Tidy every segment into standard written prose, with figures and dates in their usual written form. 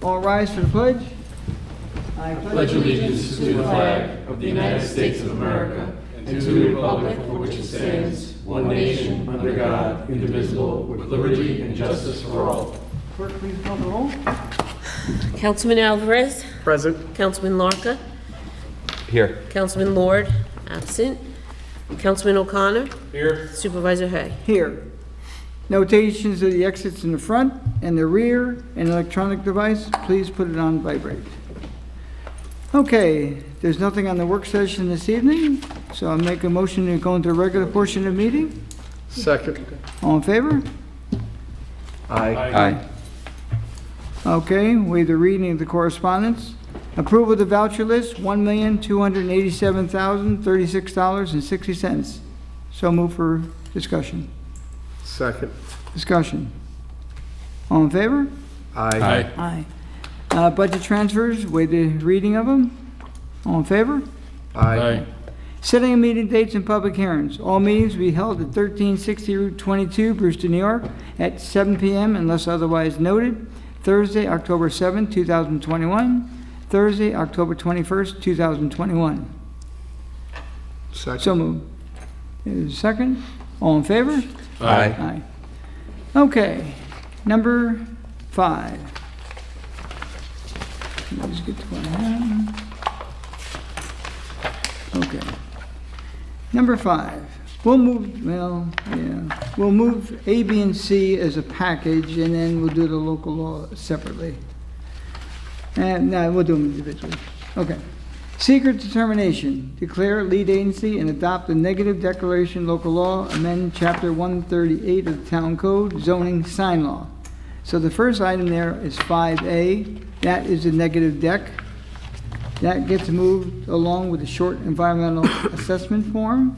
All rise for the pledge. I Pledge allegiance to the flag of the United States of America and to the republic for which it stands, one nation, under God, indivisible, with liberty and justice for all. Clerk, please call the roll. Councilman Alvarez. Present. Councilman Larka. Here. Councilman Lord, absent. Councilman O'Connor. Here. Supervisor Hay. Here. Notations of the exits in the front and the rear and electronic device, please put it on vibrate. Okay, there's nothing on the work session this evening, so I'll make a motion to go into the regular portion of the meeting. Second. All in favor? Aye. Okay, waive the reading of the correspondence. Approval of the voucher list, $1,287,036.60. So move for discussion. Second. Discussion. All in favor? Aye. Aye. Budget transfers, waive the reading of them. All in favor? Aye. Setting of meeting dates and public hearings. All meetings will be held at 1360 Route 22, Brewster, New York, at 7 p.m. unless otherwise noted. Thursday, October 7, 2021. Thursday, October 21st, 2021. Second. So moved. Is there a second? All in favor? Aye. Aye. Okay, number 5. Let's get to what I have. Okay. Number 5. We'll move, we'll move A, B, and C as a package, and then we'll do the local law separately. And no, we'll do them individually. Okay. Secret determination. Declare lead agency and adopt a negative declaration local law, amend Chapter 138 of the Town Code, zoning sign law. So the first item there is 5A. That is a negative dec. That gets moved along with the short environmental assessment form.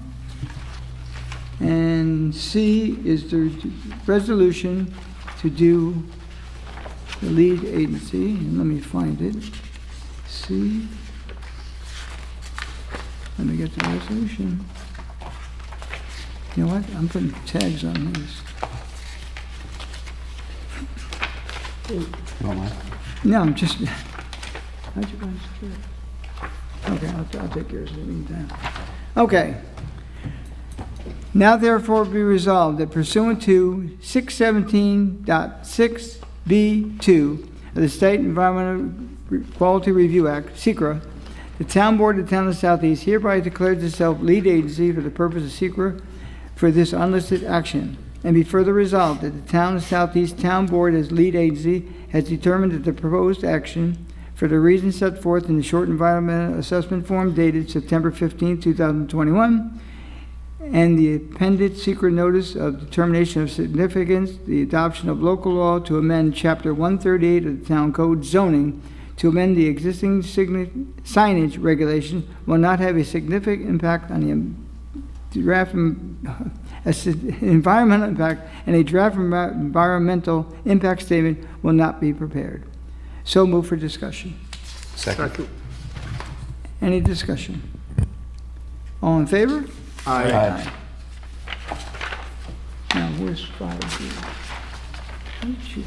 And C is the resolution to do the lead agency. And let me find it. C. Let me get the resolution. You know what? I'm putting tags on these. No, I'm just. How'd you guys do it? Okay, I'll take yours in the meantime. Okay. Now therefore be resolved that pursuant to 617.6B2 of the State Environmental Quality Review Act, SECRA, the Town Board of the Town of Southeast hereby declares itself lead agency for the purpose of SECRA for this unlisted action. And be further resolved that the Town of Southeast Town Board as lead agency has determined that the proposed action for the reasons set forth in the short environmental assessment form dated September 15, 2021, and the appended secret notice of determination of significance, the adoption of local law to amend Chapter 138 of the Town Code zoning to amend the existing signage regulation will not have a significant impact on the draft environmental impact, and a draft environmental impact statement will not be prepared. So move for discussion. Second. Any discussion? All in favor? Aye. Now, where's 5D? How did you?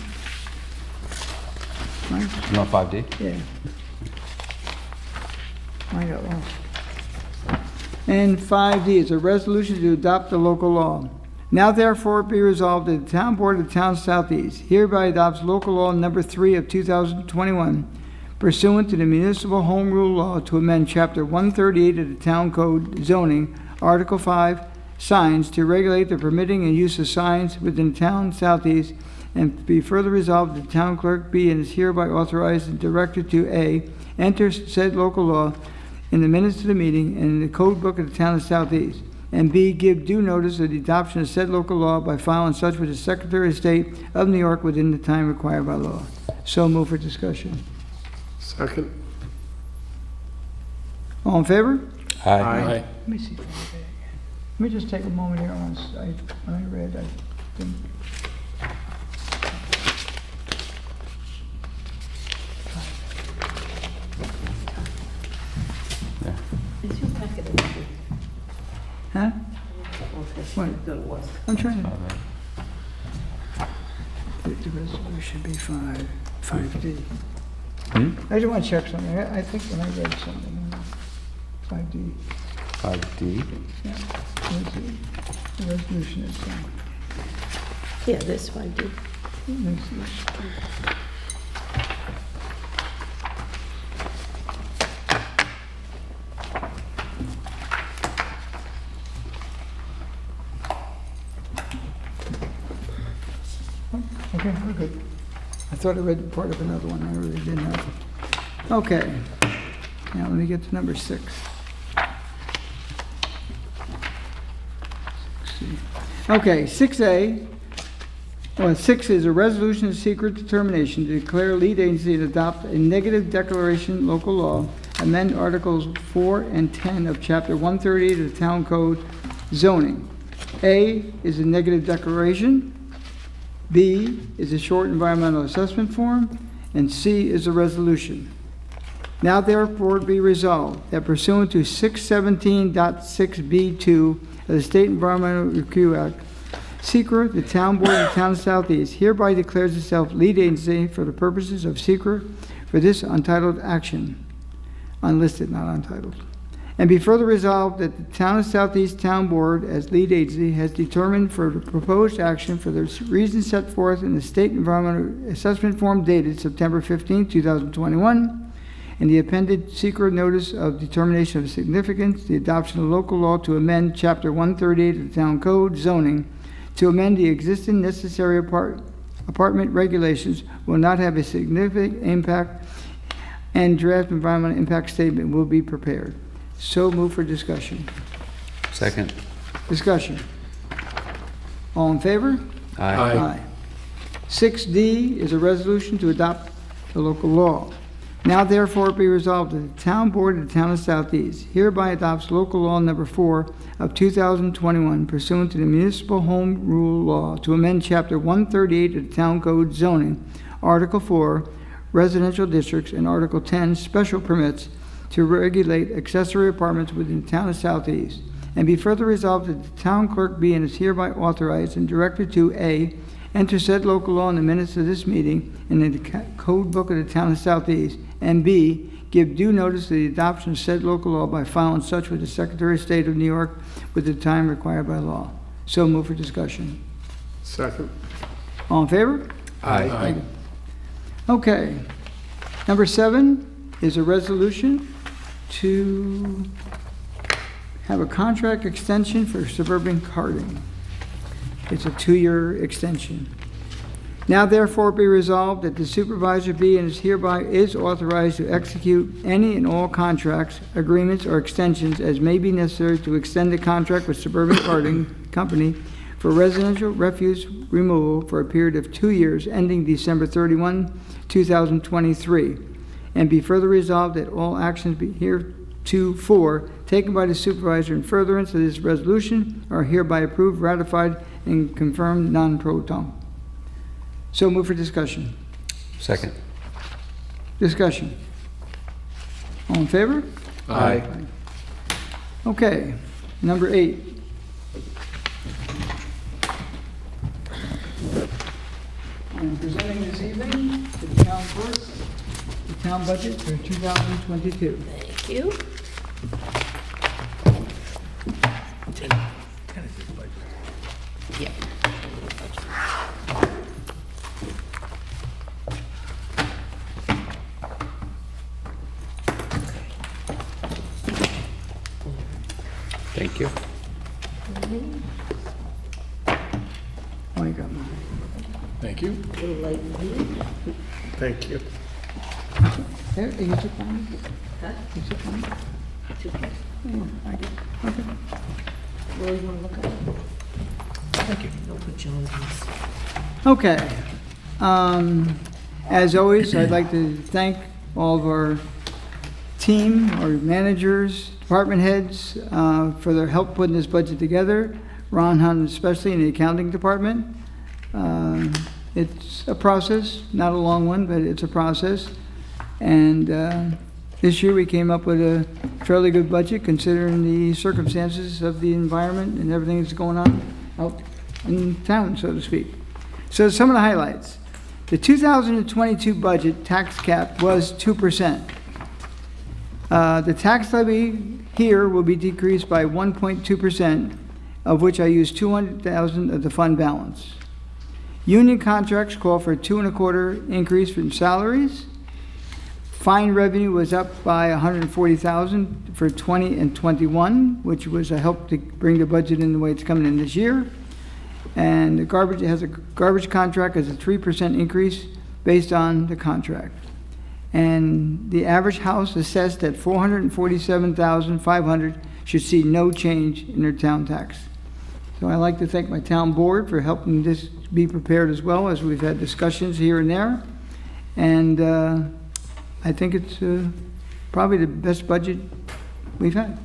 Mine? You want 5D? Yeah. Mine got lost. And 5D is a resolution to adopt the local law. Now therefore be resolved that the Town Board of the Town of Southeast hereby adopts local law number 3 of 2021 pursuant to the Municipal Home Rule Law to amend Chapter 138 of the Town Code zoning, Article 5, signs to regulate the permitting and use of signs within the town of Southeast, and be further resolved that the town clerk be and is hereby authorized and directed to A, enter said local law in the minutes of the meeting and in the code book of the town of Southeast, and B, give due notice of the adoption of said local law by filing such with the Secretary of State of New York within the time required by law. So move for discussion. Second. All in favor? Aye. Let me see. Let me just take a moment here when I read, I think. Is your packet empty? Huh? Okay. What? I thought it was. I'm trying to. The resolution be 5D. I just want to check something. I think when I read something, 5D, 5D. yeah, the resolution is, Yeah, this one, do. okay, we're good. I thought I read part of another one, I really didn't have. Okay, now let me get to number 6. Okay, 6A. Well, 6 is a resolution of secret determination to declare lead agency and adopt a negative declaration local law, amend Articles 4 and 10 of Chapter 138 of the Town Code zoning. A is a negative declaration, B is a short environmental assessment form, and C is a resolution. Now therefore be resolved that pursuant to 617.6B2 of the State Environmental Review Act, SECRA, the Town Board of the Town of Southeast, hereby declares itself lead agency for the purposes of SECRA for this untitled action. Unlisted, not untitled. And be further resolved that the Town of Southeast Town Board, as lead agency, has determined for the proposed action for the reasons set forth in the State Environmental Assessment Form dated September 15, 2021, and the appended SECRA Notice of Determination of Significance, the adoption of local law to amend Chapter 138 of the Town Code zoning, to amend the existing necessary apartment regulations will not have a significant impact, and draft environmental impact statement will be prepared. So move for discussion. Second. Discussion. All in favor? Aye. 6D is a resolution to adopt the local law. Now therefore be resolved that the Town Board of the Town of Southeast hereby adopts local law number 4 of 2021 pursuant to the Municipal Home Rule Law to amend Chapter 138 of the Town Code zoning, Article 4, residential districts, and Article 10, special permits to regulate accessory apartments within the Town of Southeast. And be further resolved that the town clerk be and is hereby authorized and directed to A, enter said local law in the minutes of this meeting and in the code book of the Town of Southeast, and B, give due notice of the adoption of said local law by filing such with the Secretary of State of New York with the time required by law. So move for discussion. Second. All in favor? Aye. Okay. Number 7 is a resolution to have a contract extension for suburban carting. It's a 2-year extension. Now therefore be resolved that the supervisor be and is hereby authorized to execute any and all contracts, agreements, or extensions as may be necessary to extend the contract with Suburban Carting Company for residential refuse removal for a period of 2 years ending December 31, 2023. And be further resolved that all actions be heretofore taken by the supervisor in furtherance of this resolution are hereby approved, ratified, and confirmed non-pro-tonque. So move for discussion. Second. Discussion. All in favor? Aye. Okay, number 8. I'm presenting this evening to the town clerk, the town budget for 2022. Thank you. Yeah. Thank you. Oh, you got mine. Thank you. Little light blue. Thank you. There, you took mine? Huh? You took mine? Okay. Yeah, I did. Okay. Well, you want to look at it? Thank you. Don't put John's. Okay. As always, I'd like to thank all of our team, our managers, department heads, for their help putting this budget together. Ron Hunt especially in the accounting department. It's a process, not a long one, but it's a process. And this year we came up with a fairly good budget considering the circumstances of the environment and everything that's going on out in town, so to speak. So some of the highlights. The 2022 budget tax cap was 2%. The tax levy here will be decreased by 1.2%, of which I use 200,000 of the fund balance. Union contracts call for a 2.25% increase in salaries. Fine revenue was up by 140,000 for 20 and 21, which was a help to bring the budget in the way it's coming in this year. And the garbage has a garbage contract as a 3% increase based on the contract. And the average house assessed at 447,500 should see no change in their town tax. So I'd like to thank my town board for helping this be prepared as well, as we've had discussions here and there. And I think it's probably the best budget we've had, at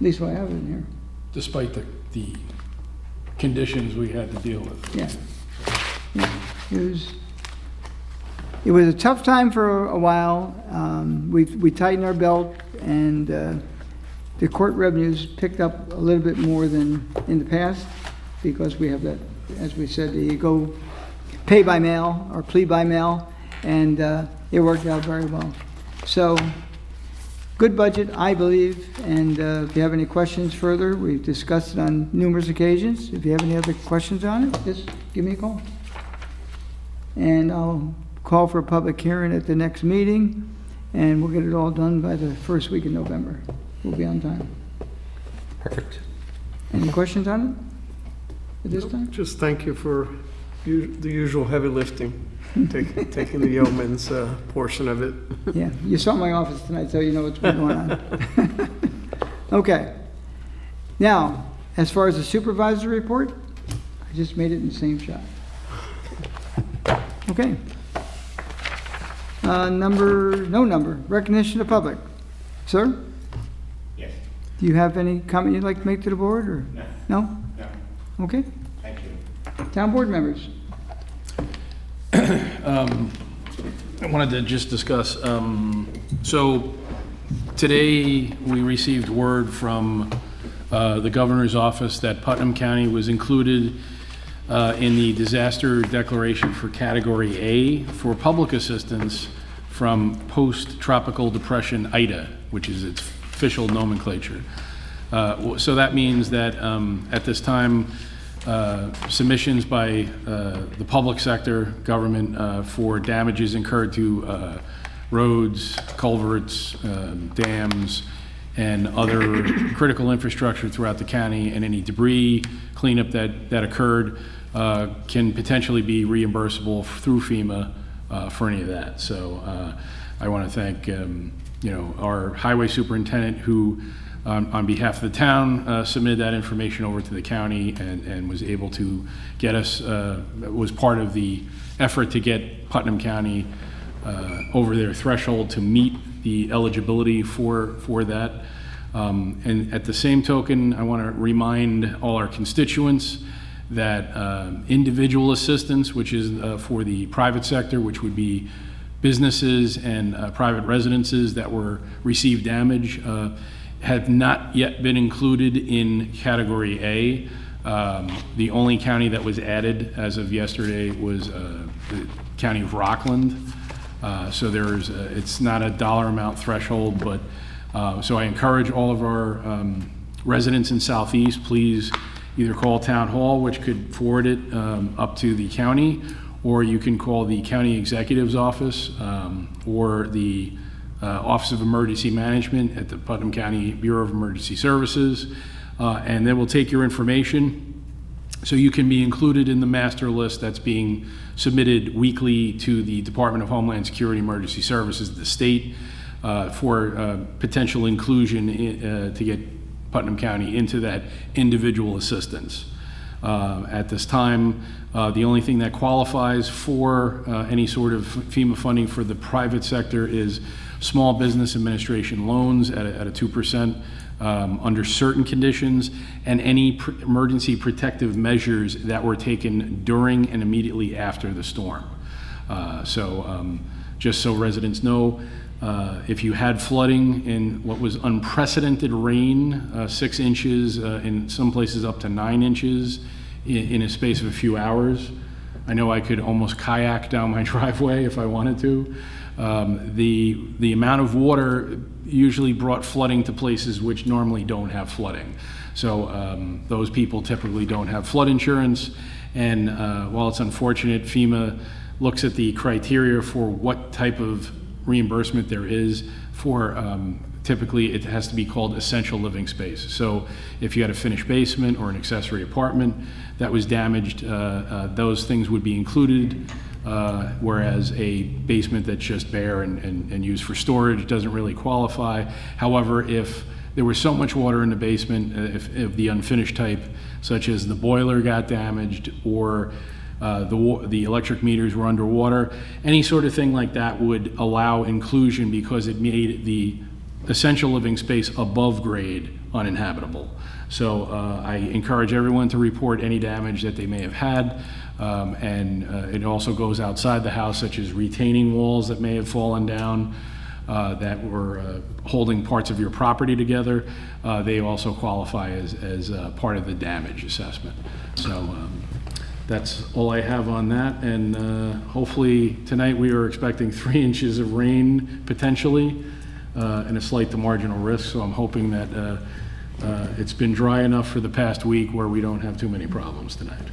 least what I have in here. Despite the conditions we had to deal with. Yeah. It was a tough time for a while. We tightened our belt, and the court revenues picked up a little bit more than in the past, because we have that, as we said, you go pay by mail or plea by mail, and it worked out very well. So, good budget, I believe, and if you have any questions further, we've discussed it on numerous occasions. If you have any other questions on it, just give me a call. And I'll call for a public hearing at the next meeting, and we'll get it all done by the first week in November. We'll be on time. Perfect. Any questions on it at this time? Just thank you for the usual heavy lifting, taking the yeoman's portion of it. Yeah, you saw my office tonight, so you know what's been going on. Okay. Now, as far as the supervisor report, I just made it in the same shot. Okay. No number, recognition of public. Sir? Yes. Do you have any comment you'd like to make to the board, or? No. No? No. Okay. Thank you. Town board members. I wanted to just discuss, so today we received word from the governor's office that Putnam County was included in the disaster declaration for Category A for public assistance from post-tropical depression Ida, which is its official nomenclature. So that means that at this time, submissions by the public sector government for damages incurred to roads, culverts, dams, and other critical infrastructure throughout the county, and any debris cleanup that occurred can potentially be reimbursable through FEMA for any of that. So I want to thank our highway superintendent, who on behalf of the town submitted that information over to the county and was able to get us, was part of the effort to get Putnam County over their threshold to meet the eligibility for that. And at the same token, I want to remind all our constituents that individual assistance, which is for the private sector, which would be businesses and private residences that received damage, have not yet been included in Category A. The only county that was added as of yesterday was the county of Rockland. So it's not a dollar amount threshold, but so I encourage all of our residents in Southeast, please either call Town Hall, which could forward it up to the county, or you can call the county executive's office or the Office of Emergency Management at the Putnam County Bureau of Emergency Services, and they will take your information so you can be included in the master list that's being submitted weekly to the Department of Homeland Security Emergency Services of the state for potential inclusion to get Putnam County into that individual assistance. At this time, the only thing that qualifies for any sort of FEMA funding for the private sector is small business administration loans at a 2% under certain conditions, and any emergency protective measures that were taken during and immediately after the storm. Just so residents know, if you had flooding in what was unprecedented rain, 6 inches, in some places up to 9 inches in a space of a few hours, I know I could almost kayak down my driveway if I wanted to. The amount of water usually brought flooding to places which normally don't have flooding. So those people typically don't have flood insurance, and while it's unfortunate, FEMA looks at the criteria for what type of reimbursement there is for, typically it has to be called essential living space. So if you had a finished basement or an accessory apartment that was damaged, those things would be included, whereas a basement that's just bare and used for storage doesn't really qualify. However, if there was so much water in the basement, if the unfinished type, such as the boiler got damaged or the electric meters were underwater, any sort of thing like that would allow inclusion because it made the essential living space above grade uninhabitable. So I encourage everyone to report any damage that they may have had, and it also goes outside the house, such as retaining walls that may have fallen down that were holding parts of your property together. They also qualify as part of the damage assessment. So that's all I have on that, and hopefully tonight we are expecting 3 inches of rain potentially, and a slight to marginal risk, so I'm hoping that it's been dry enough for the past week where we don't have too many problems tonight.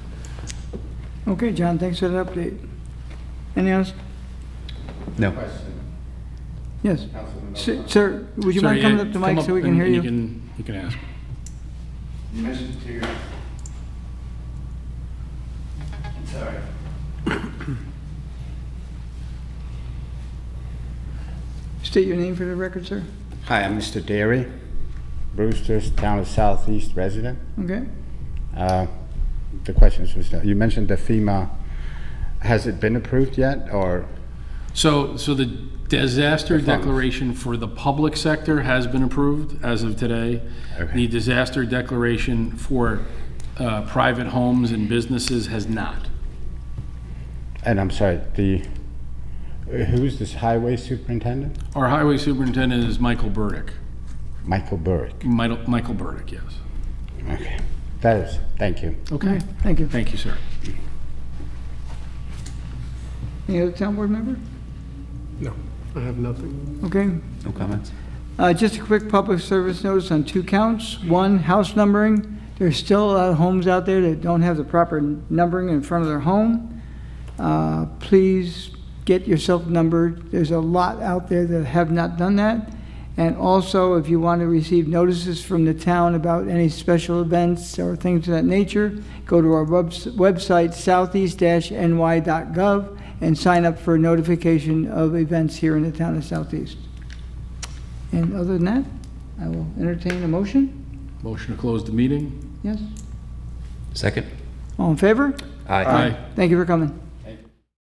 Okay, John, thanks for that update. Anything else? No. Yes. Sir, would you mind Sorry, coming up to come mic so we can and hear you? You can ask. You mentioned to your... Sorry. State your name for the record, sir. Hi, I'm Mr. Derry, Brewster's, Town of Southeast resident. Okay. The question was, you mentioned the FEMA, has it been approved yet, or? So the disaster The funds. declaration for the public sector has been approved as of today. Okay. The disaster declaration for private homes and businesses has not. And I'm sorry, who's this highway superintendent? Our highway superintendent is Michael Burdick. Michael Burrick. Michael Burdick, yes. Okay, that is, thank you. Okay. Thank you. Thank you, sir. Any other town board member? No, I have nothing. Okay. No comments? Just a quick public service notice on 2 counts. 1, house numbering. There's still a lot of homes out there that don't have the proper numbering in front of their home. Please get yourself numbered. There's a lot out there that have not done that. And also, if you want to receive notices from the town about any special events or things of that nature, go to our website, southeast-ny.gov, and sign up for notification of events here in the town of Southeast. And other than that, I will entertain a motion. Motion to close the meeting? Yes? Second? All in favor? Aye. Aye. Thank you for coming.